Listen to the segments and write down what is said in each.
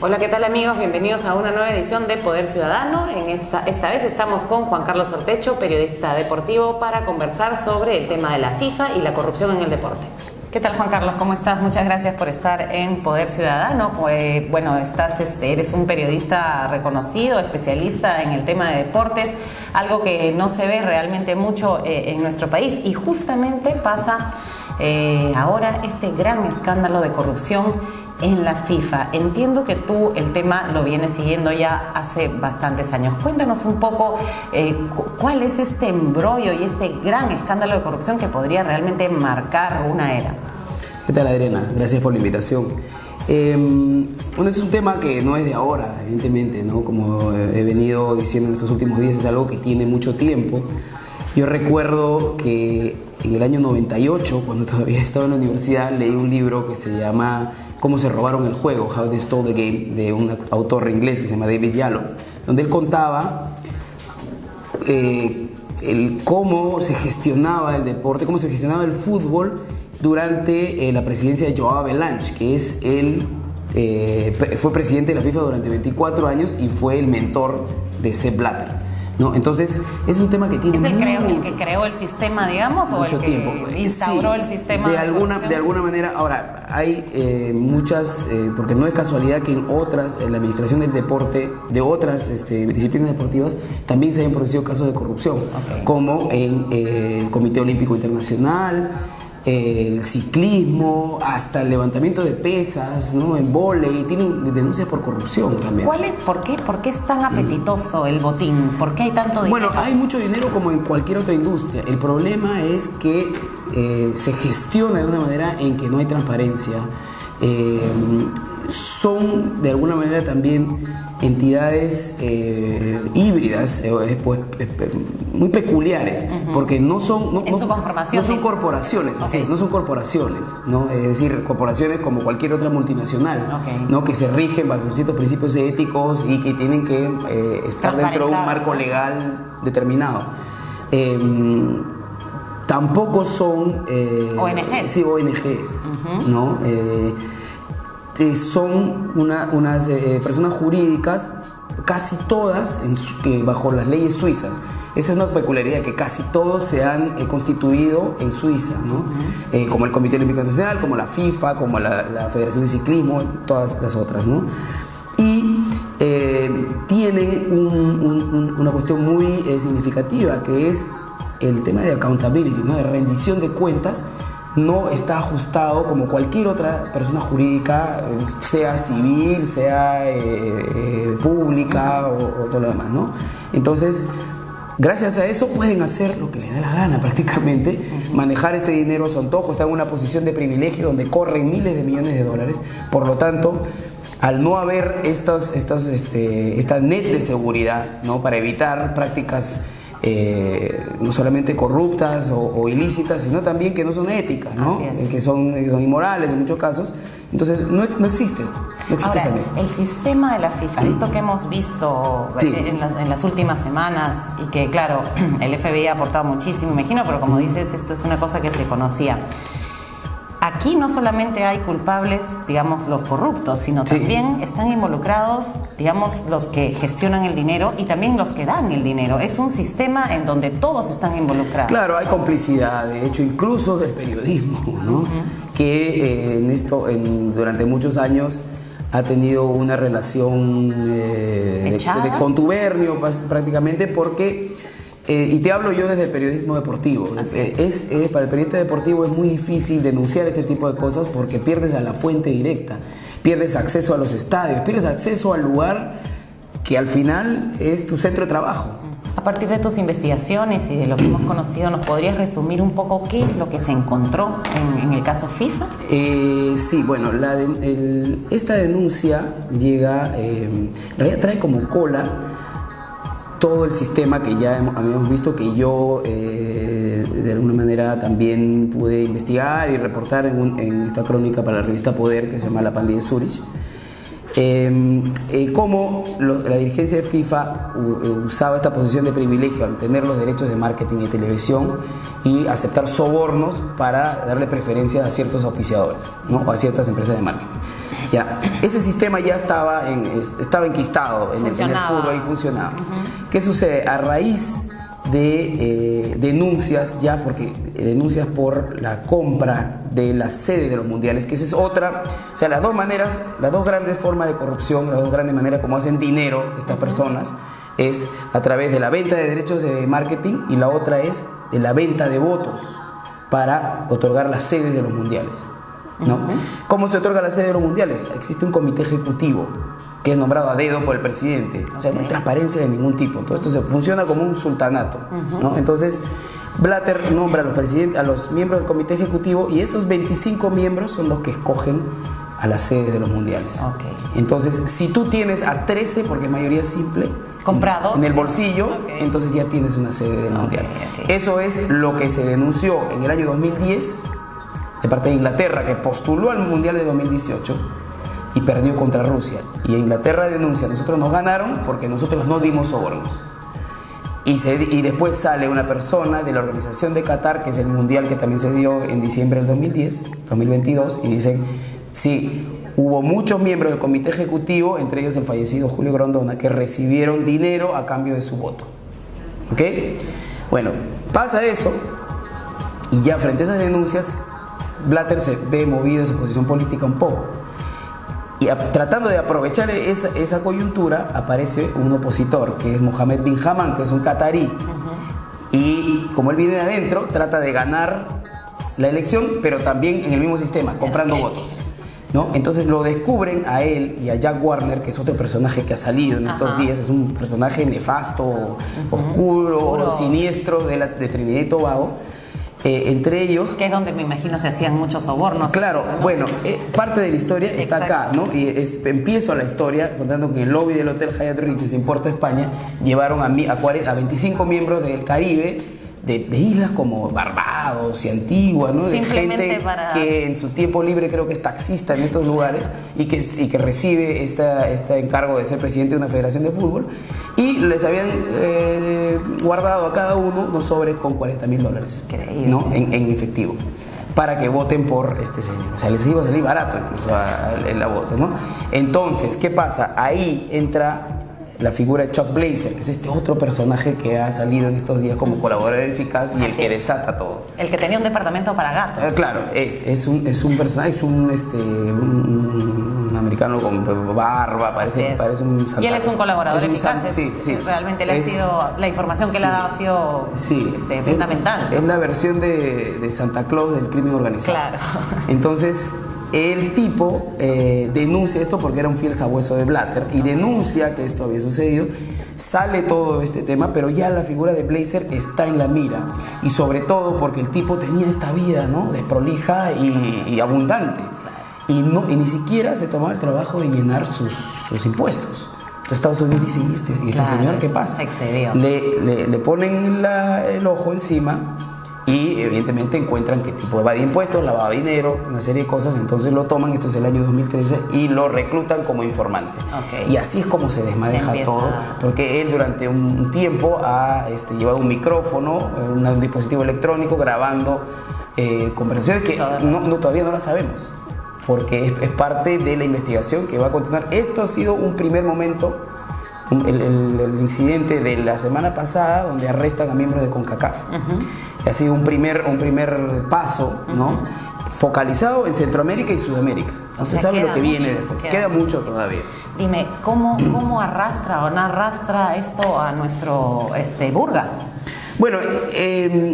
Hola, ¿qué tal amigos? Bienvenidos a una nueva edición de Poder Ciudadano. Esta vez estamos con Juan Carlos Ortecho, periodista deportivo, para conversar sobre el tema de la FIFA y la corrupción en el deporte. ¿Qué tal, Juan Carlos? ¿Cómo estás? Muchas gracias por estar en Poder Ciudadano. Eres un periodista reconocido, especialista en el tema de deportes, algo que no se ve realmente mucho en nuestro país. Y justamente pasa ahora este gran escándalo de corrupción en la FIFA. Entiendo que tú el tema lo vienes siguiendo ya hace bastantes años. Cuéntanos un poco cuál es este embrollo y este gran escándalo de corrupción que podría realmente marcar una era. ¿Qué tal, Adriana? Gracias por la invitación. Bueno, es un tema que no es de ahora, evidentemente, ¿no? Como he venido diciendo en estos últimos días, es algo que tiene mucho tiempo. Yo recuerdo que en el año 98, cuando todavía estaba en la universidad, leí un libro que se llama Cómo se robaron el juego, How They Stole the Game, de un autor inglés que se llama David Yalom, donde él contaba cómo se gestionaba el deporte, cómo se gestionaba el fútbol durante la presidencia de Joao Havelange, que es fue presidente de la FIFA durante 24 años y fue el mentor de Sepp Blatter, ¿no? Entonces es un tema que tiene el que creó el sistema, digamos, o el que instauró el sistema de alguna manera. Ahora hay muchas, porque no es casualidad que en la administración del deporte de otras disciplinas deportivas también se hayan producido casos de corrupción, como en el Comité Olímpico Internacional, el ciclismo, hasta el levantamiento de pesas, ¿no? En vóley, tienen denuncias por corrupción también. ¿Por qué es tan apetitoso el botín? ¿Por qué hay tanto dinero? Bueno, hay mucho dinero como en cualquier otra industria. El problema es que se gestiona de una manera en que no hay transparencia. Son de alguna manera también entidades híbridas, muy peculiares, porque no son corporaciones, no son corporaciones, ¿no? Es decir, corporaciones como cualquier otra multinacional, ¿no? Que se rigen bajo ciertos principios éticos y que tienen que estar dentro de un marco legal determinado. Tampoco son ONGs. Sí, ONGs, ¿no? Son unas personas jurídicas, casi todas bajo las leyes suizas. Esa es una peculiaridad, que casi todos se han constituido en Suiza, ¿no? Como el Comité Olímpico Internacional, como la FIFA, como la Federación de Ciclismo, todas las otras, ¿no? Y tienen una cuestión muy significativa, que es el tema de accountability, ¿no? De rendición de cuentas. No está ajustado como cualquier otra persona jurídica, sea civil, sea pública o todo lo demás, ¿no? Entonces, gracias a eso pueden hacer lo que les dé la gana prácticamente, manejar este dinero a su antojo, están en una posición de privilegio donde corren miles de millones de dólares. Por lo tanto, al no haber esta net de seguridad, ¿no? Para evitar prácticas no solamente corruptas o ilícitas, sino también que no son éticas, ¿no? Que son inmorales en muchos casos. Entonces no existe esto. No existe. Ahora, el sistema de la FIFA, esto que hemos visto en las últimas semanas, y que claro, el FBI ha aportado muchísimo, imagino, pero como dices, esto es una cosa que se conocía. Aquí no solamente hay culpables, digamos, los corruptos, sino también están involucrados, digamos, los que gestionan el dinero y también los que dan el dinero. Es un sistema en donde todos están involucrados. Claro, hay complicidad, de hecho, incluso del periodismo, ¿no? Que durante muchos años ha tenido una relación de contubernio prácticamente, porque... y te hablo yo desde el periodismo deportivo. Para el periodista deportivo es muy difícil denunciar este tipo de cosas porque pierdes a la fuente directa, pierdes acceso a los estadios, pierdes acceso al lugar que al final es tu centro de trabajo. A partir de tus investigaciones y de lo que hemos conocido, ¿nos podrías resumir un poco qué es lo que se encontró en el caso FIFA? Sí, bueno, esta denuncia llega, en realidad trae como cola todo el sistema que ya habíamos visto, que yo de alguna manera también pude investigar y reportar en esta crónica para la revista Poder, que se llama La Pandilla de Zurich. cómo la dirigencia de FIFA usaba esta posición de privilegio al tener los derechos de marketing y televisión y aceptar sobornos para darle preferencia a ciertos auspiciadores, ¿no? O a ciertas empresas de marketing. Ya, ese sistema ya estaba enquistado en el fútbol y funcionaba. ¿Qué sucede? A raíz de denuncias, porque denuncias por la compra de la sede de los mundiales, que esa es otra, o sea, las dos grandes formas de corrupción, las dos grandes maneras como hacen dinero estas personas, es a través de la venta de derechos de marketing y la otra es de la venta de votos para otorgar las sedes de los mundiales, ¿no? ¿Cómo se otorga la sede de los mundiales? Existe un comité ejecutivo que es nombrado a dedo por el presidente. O sea, no hay transparencia de ningún tipo. Todo esto funciona como un sultanato, ¿no? Entonces, Blatter nombra a los miembros del comité ejecutivo y estos 25 miembros son los que escogen a las sedes de los mundiales. Entonces, si tú tienes a 13, porque es mayoría simple, comprado en el bolsillo, entonces ya tienes una sede del mundial. Eso es lo que se denunció en el año 2010 de parte de Inglaterra, que postuló al mundial de 2018 y perdió contra Rusia. Y Inglaterra denuncia, nosotros nos ganaron porque nosotros no dimos sobornos. Y después sale una persona de la organización de Qatar, que es el mundial que también se dio en diciembre del 2022, y dicen, sí, hubo muchos miembros del comité ejecutivo, entre ellos el fallecido Julio Grondona, que recibieron dinero a cambio de su voto. ¿Ok? Bueno, pasa eso, y ya frente a esas denuncias, Blatter se ve movido en su posición política un poco. Y tratando de aprovechar esa coyuntura, aparece un opositor, que es Mohammed bin Hammam, que es un catarí. Y como él viene de adentro, trata de ganar la elección, pero también en el mismo sistema, comprando votos, ¿no? Entonces lo descubren a él y a Jack Warner, que es otro personaje que ha salido en estos días, es un personaje nefasto, oscuro, siniestro de Trinidad y Tobago. Entre ellos... Que es donde me imagino se hacían muchos sobornos. Claro, ¿no? Bueno, parte de la historia está acá, ¿no? Y empiezo la historia contando que en el lobby del Hotel Hyatt Regency en Puerto España llevaron a 25 miembros del Caribe, de islas como Barbados y Antigua, ¿no? De gente que en su tiempo libre creo que es taxista en estos lugares y que recibe este encargo de ser presidente de una federación de fútbol, y les habían guardado a cada uno unos sobres con $40,000, ¿no? En efectivo, para que voten por este señor. O sea, les iba a salir barato incluso la voto, ¿no? Entonces, ¿qué pasa? Ahí entra la figura de Chuck Blazer, que es este otro personaje que ha salido en estos días como colaborador eficaz y el que desata todo. El que tenía un departamento para gatos. Claro, es un personaje, es un americano con barba, parece un santaco. Y él es un colaborador eficaz. Sí. Realmente la información que él ha dado ha sido fundamental. Es la versión de Santa Claus del crimen organizado. Claro. Entonces, el tipo denuncia esto porque era un fiel sabueso de Blatter y denuncia que esto había sucedido. Sale todo este tema, pero ya la figura de Blazer está en la mira, y sobre todo porque el tipo tenía esta vida, ¿no?, desprolija y abundante, y ni siquiera se tomaba el trabajo de llenar sus impuestos. Entonces Estados Unidos dice, ¿y este señor qué pasa? Se excedió. Le ponen el ojo encima y evidentemente encuentran que tipo evade impuestos, lavaba dinero, una serie de cosas. Entonces lo toman, esto es el año 2013, y lo reclutan como informante. Y así es como se desmadeja todo, porque él durante un tiempo ha llevado un micrófono, un dispositivo electrónico grabando conversaciones que todavía no las sabemos, porque es parte de la investigación que va a continuar. Esto ha sido un primer momento, el incidente de la semana pasada, donde arrestan a miembros de CONCACAF. Ha sido un primer paso, ¿no?, focalizado en Centroamérica y Sudamérica. No se sabe lo que viene después. Queda mucho todavía. Dime, ¿cómo arrastra o no arrastra esto a nuestro Burga? Bueno,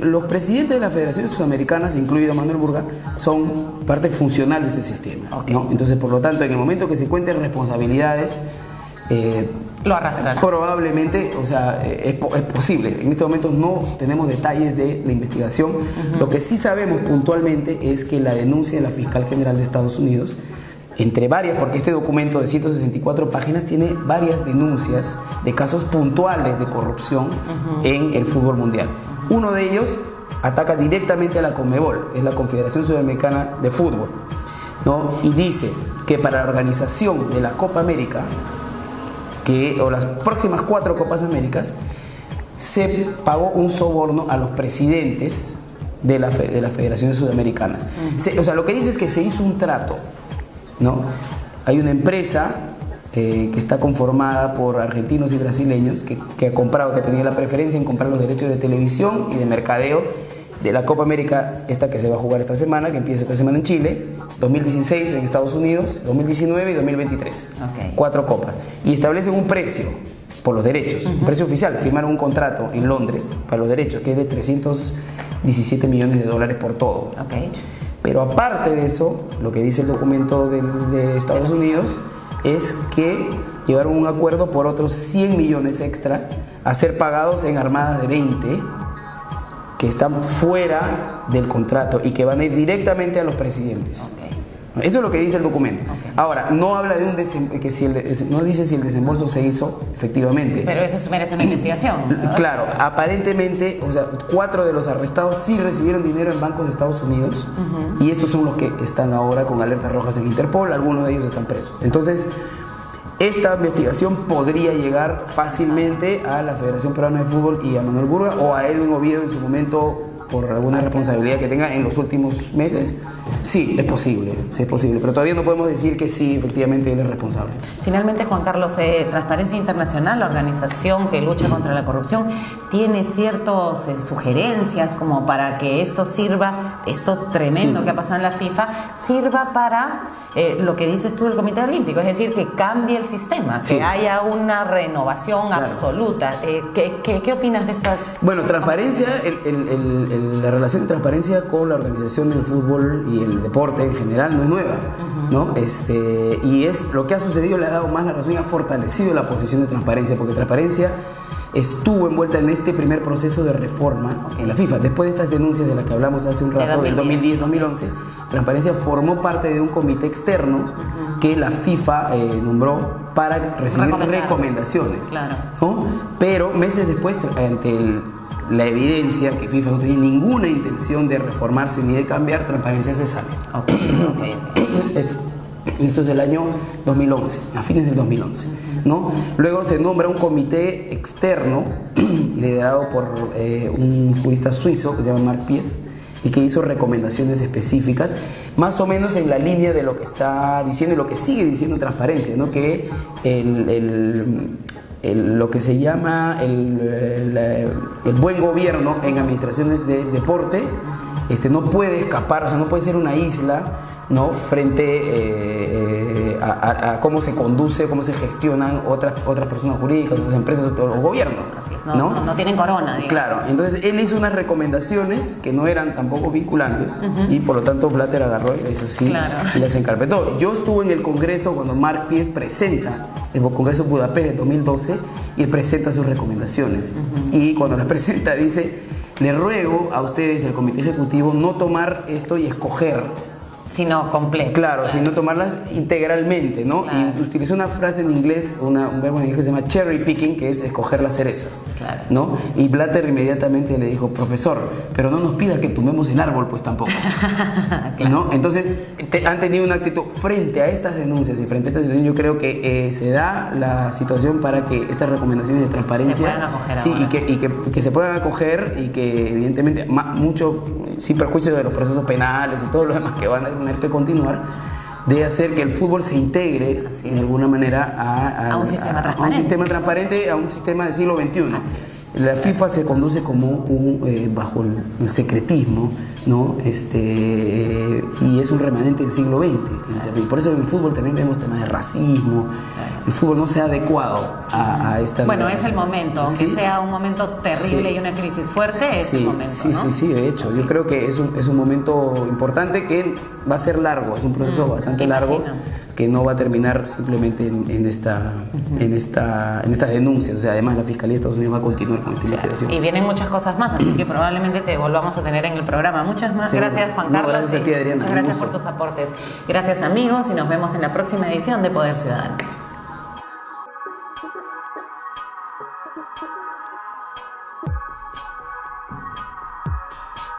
los presidentes de las federaciones sudamericanas, incluido Manuel Burga, son parte funcional de este sistema, ¿no? Entonces, por lo tanto, en el momento que se cuenten responsabilidades, lo arrastrará. Probablemente, o sea, es posible. En este momento no tenemos detalles de la investigación. Lo que sí sabemos puntualmente es que la denuncia de la fiscal general de Estados Unidos, entre varias, porque este documento de 164 páginas tiene varias denuncias de casos puntuales de corrupción en el fútbol mundial. Uno de ellos ataca directamente a la CONMEBOL, es la Confederación Sudamericana de Fútbol, ¿no? Y dice, que para la organización de la Copa América, o las próximas 4 Copas Américas, se pagó un soborno a los presidentes de las federaciones sudamericanas. O sea, lo que dice es que se hizo un trato, ¿no? Hay una empresa que está conformada por argentinos y brasileños que ha comprado, que ha tenido la preferencia en comprar los derechos de televisión y de mercadeo de la Copa América, esta que se va a jugar esta semana, que empieza esta semana en Chile, 2016 en Estados Unidos, 2019 y 2023. 4 copas. Y establecen un precio por los derechos, un precio oficial. Firmaron un contrato en Londres para los derechos que es de 317 millones de dólares por todo. Pero aparte de eso, lo que dice el documento de Estados Unidos es que llegaron a un acuerdo por otros 100 millones extra a ser pagados en armadas de 20 que están fuera del contrato y que van a ir directamente a los presidentes. Eso es lo que dice el documento. Ahora, no habla de no dice si el desembolso se hizo efectivamente. Pero eso merece una investigación, ¿verdad? Claro, aparentemente, o sea, 4 de los arrestados sí recibieron dinero en bancos de Estados Unidos y estos son los que están ahora con alertas rojas en Interpol, algunos de ellos están presos. Entonces, esta investigación podría llegar fácilmente a la Federación Peruana de Fútbol y a Manuel Burga o a Edwin Oviedo en su momento por alguna responsabilidad que tenga en los últimos meses. Sí, es posible, pero todavía no podemos decir que sí, efectivamente él es responsable. Finalmente, Juan Carlos, Transparencia Internacional, la organización que lucha contra la corrupción, tiene ciertas sugerencias como para que esto sirva, esto tremendo que ha pasado en la FIFA, sirva para lo que dices tú del Comité Olímpico, es decir, que cambie el sistema, que haya una renovación absoluta. ¿Qué opinas de estas? Bueno, transparencia, la relación de transparencia con la organización del fútbol y el deporte en general no es nueva, ¿no? Y es lo que ha sucedido, le ha dado más la razón y ha fortalecido la posición de transparencia, porque transparencia estuvo envuelta en este primer proceso de reforma en la FIFA. Después de estas denuncias de las que hablamos hace un rato, del 2010-2011, Transparencia formó parte de un comité externo que la FIFA nombró para recibir recomendaciones, ¿no? Pero meses después, ante la evidencia que FIFA no tenía ninguna intención de reformarse ni de cambiar, Transparencia se sale. Esto es el año 2011, a fines del 2011, ¿no? Luego se nombra un comité externo liderado por un jurista suizo que se llama Marc Pies y que hizo recomendaciones específicas, más o menos en la línea de lo que está diciendo y lo que sigue diciendo Transparencia, ¿no? Que lo que se llama el buen gobierno en administraciones de deporte no puede escapar, o sea, no puede ser una isla, ¿no? Frente a cómo se conduce, cómo se gestionan otras personas jurídicas, otras empresas, todos los gobiernos. Así es, no tienen corona, digamos. Claro, entonces él hizo unas recomendaciones que no eran tampoco vinculantes y por lo tanto Blatter agarró y le hizo así y las encarpetó. Yo estuve en el Congreso cuando Marc Pies presenta el Congreso Budapest de 2012 y él presenta sus recomendaciones y cuando las presenta dice: le ruego a ustedes, el Comité Ejecutivo, no tomar esto y escoger, sino completo. Claro, sino tomarlas integralmente, ¿no? Claro. Y utilizó una frase en inglés, un verbo en inglés que se llama cherry picking, que es escoger las cerezas, ¿no? Y Blatter inmediatamente le dijo: profesor, pero no nos pida que tomemos el árbol, pues tampoco. ¿No? Entonces, han tenido una actitud frente a estas denuncias y frente a esta situación. Yo creo que se da la situación para que estas recomendaciones de transparencia se puedan acoger que se puedan acoger y que evidentemente mucho sin perjuicio de los procesos penales y todo lo demás que van a tener que continuar, de hacer que el fútbol se integre de alguna manera a un sistema transparente, a un sistema del siglo XXI. La FIFA se conduce como bajo el secretismo, ¿no? Y es un remanente del siglo XX. Y por eso en el fútbol también vemos temas de racismo. El fútbol no se ha adecuado a esta... Bueno, es el momento, aunque sea un momento terrible y una crisis fuerte, es el momento, ¿no? Sí, de hecho. Yo creo que es un momento importante que va a ser largo, es un proceso bastante largo, que no va a terminar simplemente en estas denuncias. O sea, además la Fiscalía de Estados Unidos va a continuar con esta investigación. Y vienen muchas cosas más, así que probablemente te volvamos a tener en el programa. Muchas más gracias, Juan Carlos. Gracias a ti, Adriana. Muchas gracias por tus aportes. Gracias, amigos, y nos vemos en la próxima edición de Poder Ciudadano.